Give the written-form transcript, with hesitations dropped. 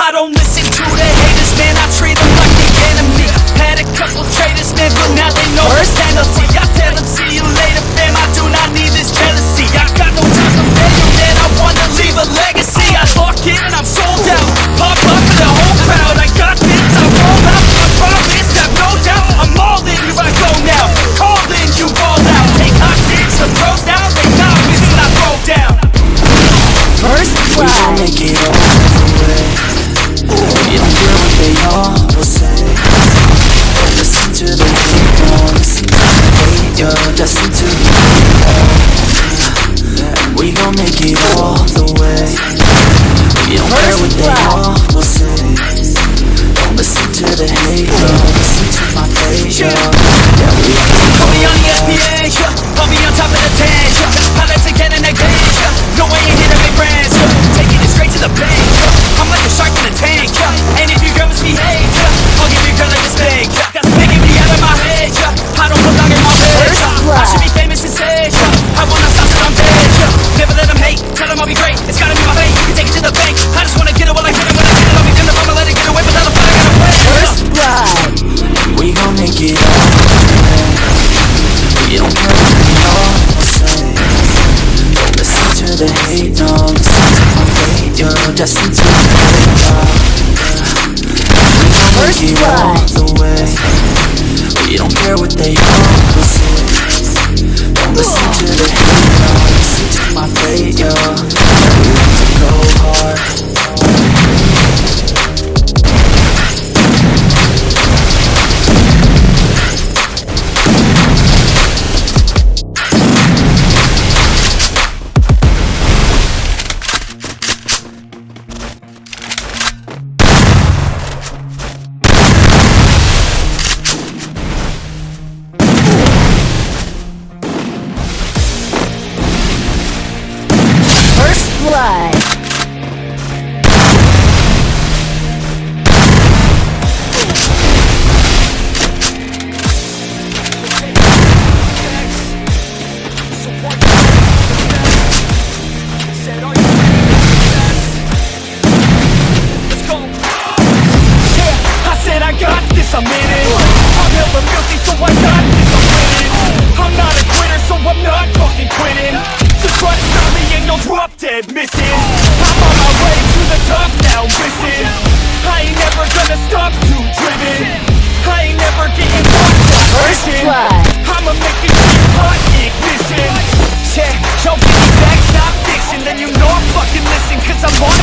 I don't listen to the haters, man, I treat them like the enemy. Had a couple traitors, man, but now they know the penalty. I tell them, see you later, fam, I do not need this jealousy. I got no time for failure, man, I wanna leave a legacy. I lock in and I'm sold out, pop up for the whole crowd. I got this, I roll out, I promise, have no doubt. I'm all in, here I go now, call in, you ball out. Take hostage, some pros now, they novice when I throw down. First blood. We gon' make it all the way. We don't care what they all will say. Don't listen to the hate, don't listen to the hate. You're destined to be we gon' make it all the way. We don't care what they all will say. Don't listen to the hate, don't listen to my fate. Call me on ESPN, call me on top of the 10. 𝚑𝚋𝚗𝚝, no way you hit a big brands. Taking it straight to the bank. I'm like a shark in a tank. And if your girl misbehave, I'll give your girl like a steak. Making me out of my head, I don't belong in my bed. I should be famous and said, I wanna stop till I'm dead. Never let them hate, tell them I'll be great. It's gotta be my fate, you can take it to the bank. I just wanna get it while I get it. When I get it, I'll be done. I'ma let it get away, but tell them I gotta wait. First blood. We gon' make it all the way. We don't care what they all will say. Don't listen to the hate, no, listen to my fate. You're destined to be First blood. the way. We don't care what they all will say. Don't listen to the hate, no, listen to my fate. We want to go hard. Blood. I got this, I'm in it. I'm hella filthy, so I got this, I'm winning. I'm not a quitter, so I'm not fucking quitting. Just try to stop me and you'll drop dead missing. I'm on my way to the top now, listen. I ain't never gonna stop, too driven. I ain't never getting lost, First blood. I'ma make this shit hot, ignition. Yeah, y'all get me back, stop fixing. Then you know I'm fucking listen, cause I'm on